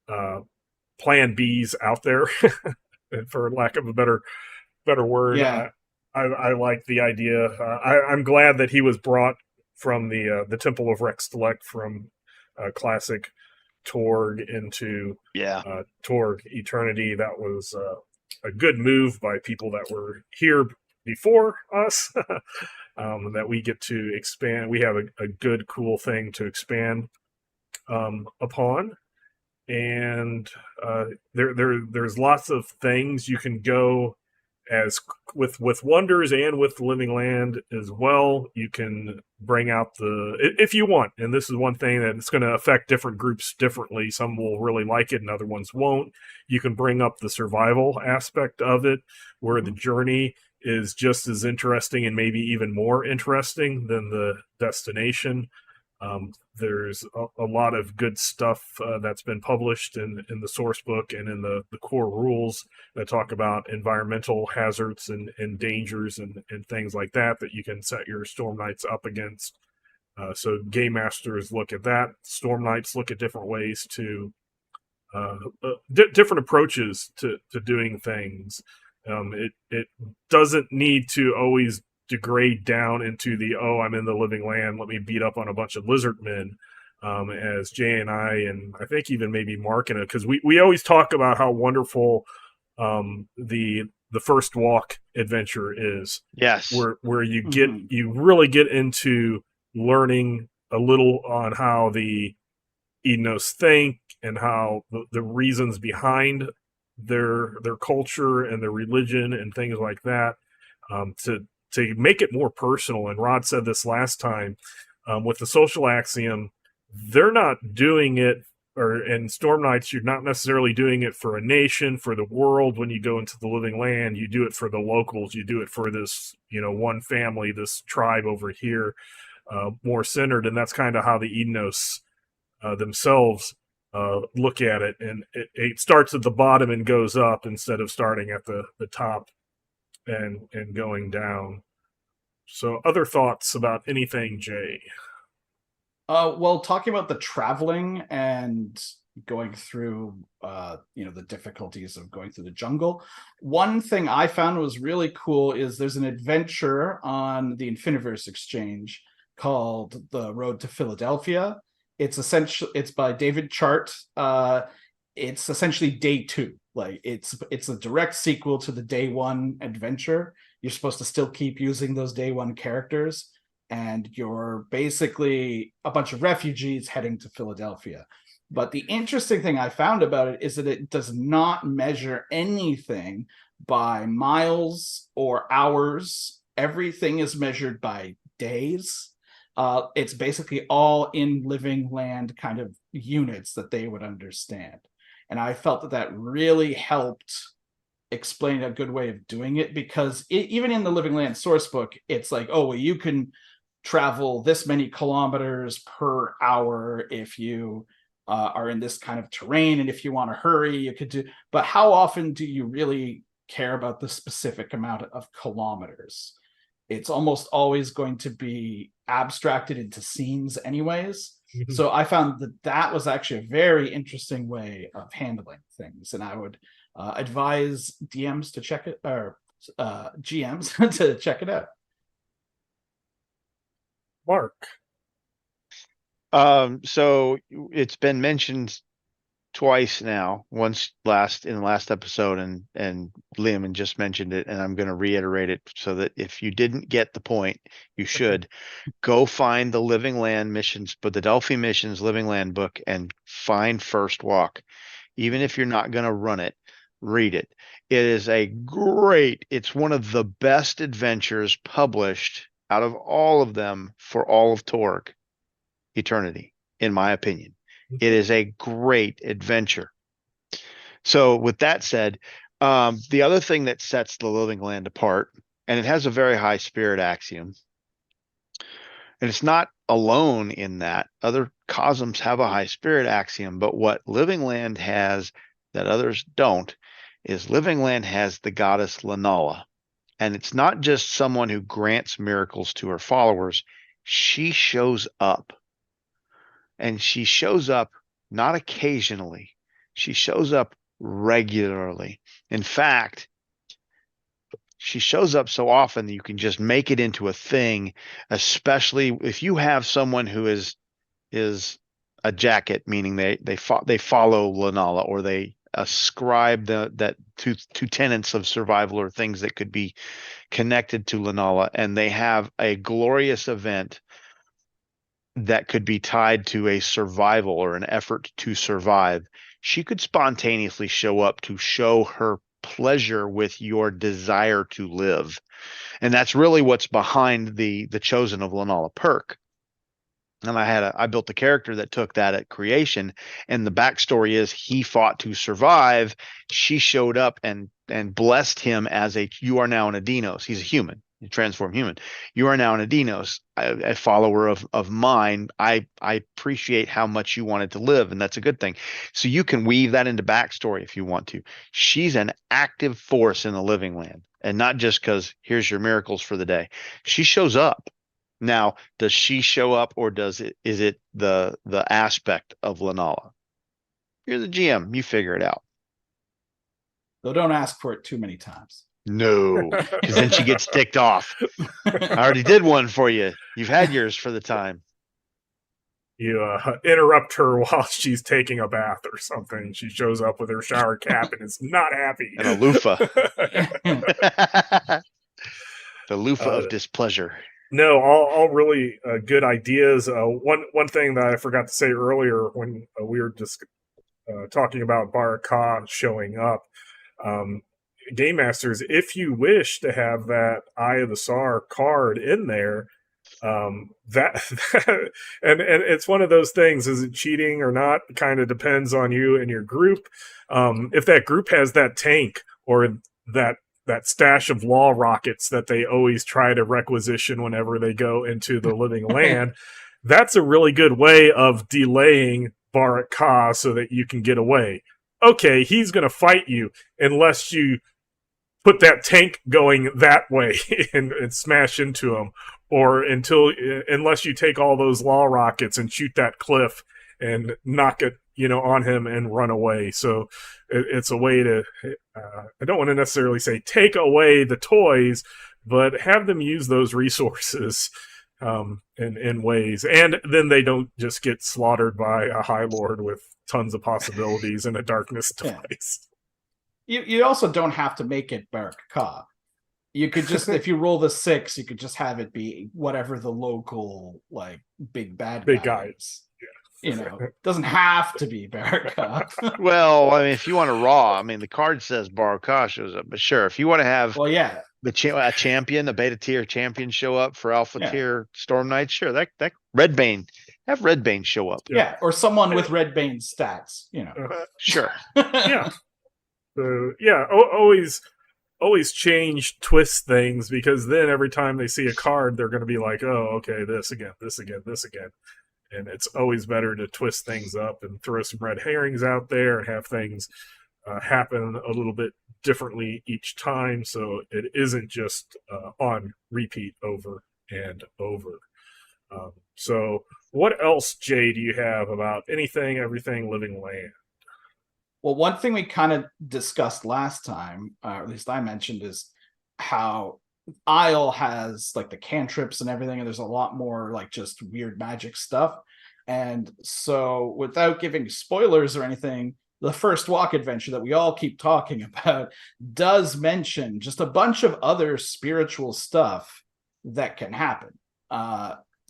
plan Bs out there. For lack of a better word. Yeah. I like the idea. I'm glad that he was brought from the Temple of Rex Select from classic Torg into Yeah. Torg Eternity. That was a good move by people that were here before us. That we get to expand. We have a good, cool thing to expand upon, and there's lots of things you can go as with wonders and with living land as well. You can bring out if you want, and this is one thing that it's going to affect different groups differently. Some will really like it and other ones won't. You can bring up the survival aspect of it, where the journey is just as interesting and maybe even more interesting than the destination. There's a lot of good stuff that's been published in the source book and in the core rules that talk about environmental hazards and dangers and things like that you can set your Storm Knights up against. So game masters look at that. Storm Knights look at different ways to different approaches to doing things. It doesn't need to always degrade down into I'm in the living land, let me beat up on a bunch of lizard men, as Jay and I think even maybe Mark and because we always talk about how wonderful the first walk adventure is. Yes. Where you get you really get into learning a little on how the Enos think and how the reasons behind their culture and their religion and things like that, to make it more personal. And Rod said this last time, with the social axiom, they're not doing it, or in Storm Knights, you're not necessarily doing it for a nation, for the world. When you go into the living land, you do it for the locals. You do it for this, one family, this tribe over here, more centered. And that's kind of how the Enos themselves look at it. And it starts at the bottom and goes up instead of starting at the top and going down. So other thoughts about anything, Jay? Well, talking about the traveling and going through, the difficulties of going through the jungle. One thing I found was really cool is there's an adventure on the Infiniverse Exchange called The Road to Philadelphia. It's by David Chart. It's essentially day 2. Like it's a direct sequel to the day 1 adventure. You're supposed to still keep using those day 1 characters, and you're basically a bunch of refugees heading to Philadelphia. But the interesting thing I found about it is that it does not measure anything by miles or hours. Everything is measured by days. It's basically all in living land kind of units that they would understand. And I felt that really helped explain a good way of doing it, because even in the Living Land source book, it's like, oh, well, you can travel this many kilometers per hour if you are in this kind of terrain, and if you want to hurry, you could do. But how often do you really care about the specific amount of kilometers? It's almost always going to be abstracted into scenes anyways. So I found that was actually a very interesting way of handling things, and I would advise DMs to check it, or GMs to check it out. Mark. So it's been mentioned twice now, once in the last episode, and Liam just mentioned it, and I'm going to reiterate it so that if you didn't get the point, you should go find the Living Land missions, but the Delphi missions Living Land book, and find First Walk. Even if you're not going to run it, read it. It is it's one of the best adventures published out of all of them for all of Torg Eternity, in my opinion. It is a great adventure. So with that said, the other thing that sets the Living Land apart, and it has a very high spirit axiom, and it's not alone in that. Other cosms have a high spirit axiom, but what Living Land has that others don't is Living Land has the goddess Lanala. And it's not just someone who grants miracles to her followers. She shows up. And she shows up not occasionally. She shows up regularly. In fact, she shows up so often that you can just make it into a thing, especially if you have someone who is a jacket, meaning they follow Lenala, or they ascribe that two tenets of survival, or things that could be connected to Lenala, and they have a glorious event that could be tied to a survival or an effort to survive. She could spontaneously show up to show her pleasure with your desire to live. And that's really what's behind the Chosen of Lenala perk. And I built a character that took that at creation, and the backstory is he fought to survive. She showed up and blessed him as you are now an Adinos. He's a human, you transform human. You are now an Adinos, a follower of mine. I appreciate how much you wanted to live, and that's a good thing. So you can weave that into backstory if you want to. She's an active force in the living land, and not just because here's your miracles for the day. She shows up. Now, does she show up, or is it the aspect of Lenala? You're the GM. You figure it out. Though don't ask for it too many times. No, because then she gets ticked off. I already did one for you. You've had yours for the time. You interrupt her while she's taking a bath or something. She shows up with her shower cap and is not happy. And a loofah. The loofah of displeasure. No, all really good ideas. One thing that I forgot to say earlier when we were just talking about Baraka showing up, Game Masters, if you wish to have that Eye of the Tsar card in there, that and it's one of those things. Is it cheating or not? Kind of depends on you and your group. If that group has that tank or that stash of law rockets that they always try to requisition whenever they go into the living land, that's a really good way of delaying Barak Ka so that you can get away. Okay, he's going to fight you unless you put that tank going that way and smash into him, or unless you take all those law rockets and shoot that cliff and knock it on him and run away. So it's a way to, I don't want to necessarily say take away the toys, but have them use those resources in ways. And then they don't just get slaughtered by a High Lord with tons of possibilities and a darkness device. You also don't have to make it Barak Ka. You could just, if you roll the 6, you could just have it be whatever the local big bad guy is. It doesn't have to be Baraka. Well, I mean, if you want to raw, the card says Baraka shows up, but sure, if you want to have a champion, a beta tier champion show up for alpha tier Storm Knights, sure, that Redbane, have Redbane show up. Yeah, or someone with Redbane stats, Sure. Yeah. So, always change, twist things, because then every time they see a card, they're going to be like, oh, okay, this again. And it's always better to twist things up and throw some red herrings out there and have things happen a little bit differently each time, so it isn't just on repeat over and over. So what else, Jay, do you have about anything, everything, living land? Well, one thing we kind of discussed last time, or at least I mentioned, is how Isle has the cantrips and everything, and there's a lot more just weird magic stuff. And so without giving spoilers or anything, the first walk adventure that we all keep talking about does mention just a bunch of other spiritual stuff that can happen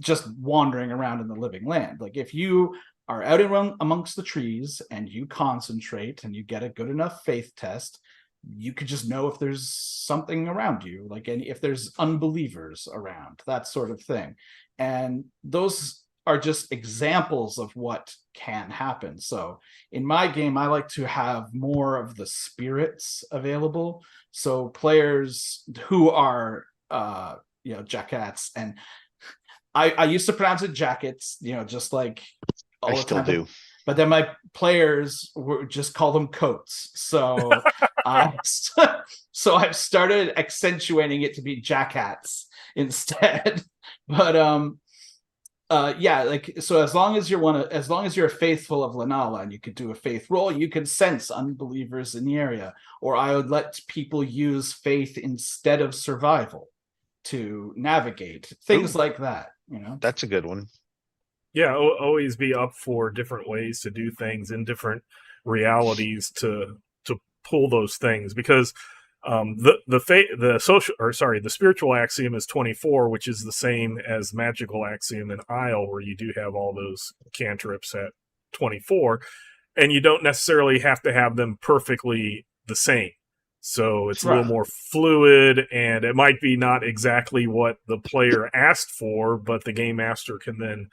just wandering around in the living land. If you are out amongst the trees and you concentrate and you get a good enough faith test, you could just know if there's something around you, if there's unbelievers around, that sort of thing. And those are just examples of what can happen. So in my game, I like to have more of the spirits available. So players who are, jackets, and I used to pronounce it jackets, just like all I the still time. do. But then my players just call them coats. So so I've started accentuating it to be jackhats instead. But so as long as you're faithful of Lenala and you could do a faith roll, you can sense unbelievers in the area. Or I would let people use faith instead of survival to navigate things like that. That's a good one. Yeah, always be up for different ways to do things in different realities to pull those things, because the spiritual axiom is 24, which is the same as magical axiom in Isle, where you do have all those cantrips at 24, and you don't necessarily have to have them perfectly the same. So it's a little Right. more fluid, and it might be not exactly what the player asked for, but the game master can then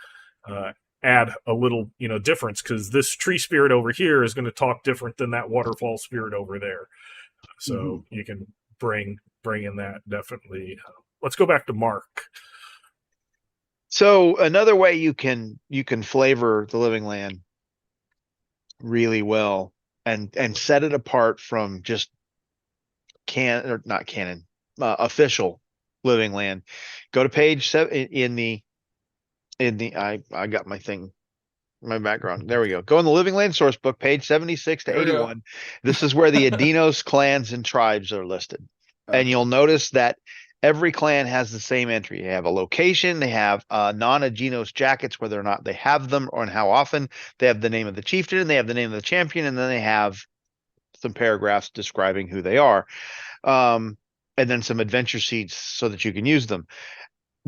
uh, add a little, difference, because this tree spirit over here is going to talk different than that waterfall spirit over there. Mm-hmm. So you can bring in that, definitely. Let's go back to Mark. So another way you can flavor the living land really well and set it apart from just or not canon, official living land. Go to page 7 in the I got my thing, my background. There we go. Go in the Living Land source book, page 76 to There we go. 81. This is where the Adinos clans and tribes are listed. And Okay. you'll notice that every clan has the same entry. They have a location, they have non-Adinos jackets, whether or not they have them or and how often. They have the name of the chieftain, they have the name of the champion, and then they have some paragraphs describing who they are. And then some adventure seeds so that you can use them.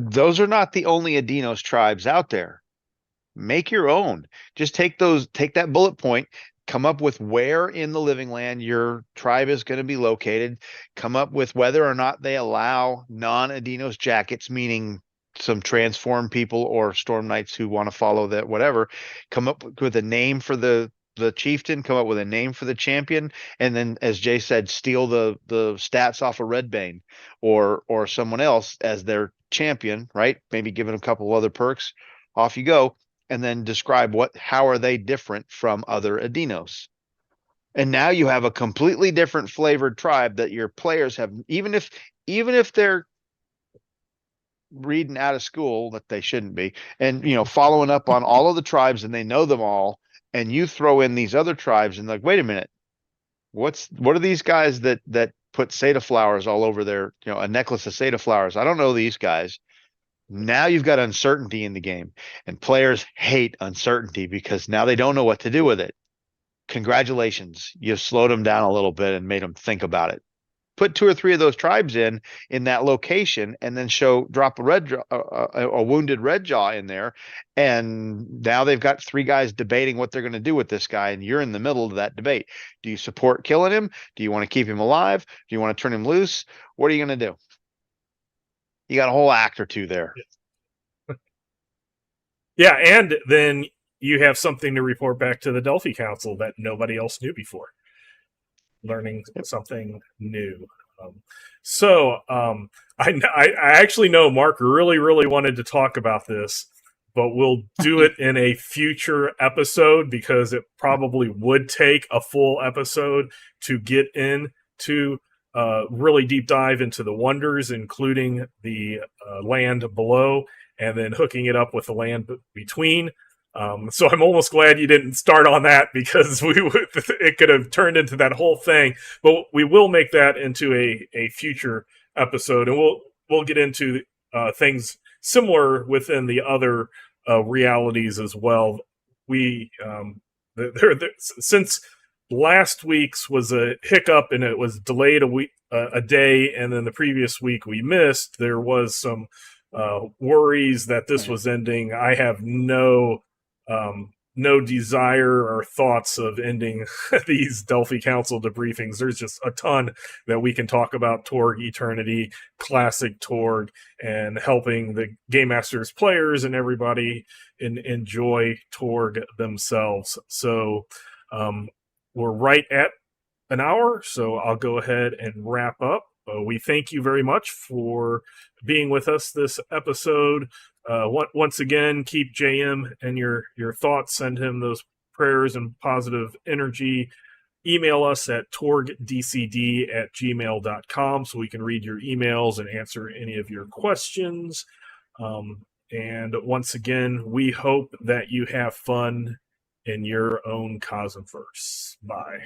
Those are not the only Adinos tribes out there. Make your own. Just take that bullet point, come up with where in the living land your tribe is going to be located, come up with whether or not they allow non-Adinos jackets, meaning some transform people or storm knights who want to follow that, whatever. Come up with a name for the chieftain, come up with a name for the champion, and then, as Jay said, steal the stats off of Redbane or someone else as their champion, right? Maybe give it a couple other perks. Off you go, and then describe how are they different from other Adinos. And now you have a completely different flavored tribe that your players have, even if they're reading out of school that they shouldn't be, and following up on all of the tribes and they know them all, and you throw in these other tribes and like, wait a minute, what are these guys that put Seda flowers all over their, a necklace of Seda flowers? I don't know these guys. Now you've got uncertainty in the game, and players hate uncertainty because now they don't know what to do with it. Congratulations, you've slowed them down a little bit and made them think about it. Put two or three of those tribes in that location, and then drop a wounded red jaw in there, and now they've got three guys debating what they're going to do with this guy, and you're in the middle of that debate. Do you support killing him? Do you want to keep him alive? Do you want to turn him loose? What are you going to do? You got a whole act or two there. Yeah, and then you have something to report back to the Delphi Council that nobody else knew before. Learning something new. I actually know Mark really wanted to talk about this, but we'll do it in a future episode, because it probably would take a full episode to get into really deep dive into the wonders, including the land below, and then hooking it up with the land between. So I'm almost glad you didn't start on that, because it could have turned into that whole thing. But we will make that into a future episode, and we'll get into things similar within the other realities as well. We since last week's was a hiccup and it was delayed a day, and then the previous week we missed. There was some worries that this was ending. I have no desire or thoughts of ending these Delphi Council debriefings. There's just a ton that we can talk about Torg Eternity, classic Torg, and helping the Game Masters players and everybody enjoy Torg themselves. So we're right at an hour, so I'll go ahead and wrap up. We thank you very much for being with us this episode. Once again, keep JM and your thoughts. Send him those prayers and positive energy. Email us at torgdcd@gmail.com so we can read your emails and answer any of your questions. And once again, we hope that you have fun in your own Cosmverse. Bye.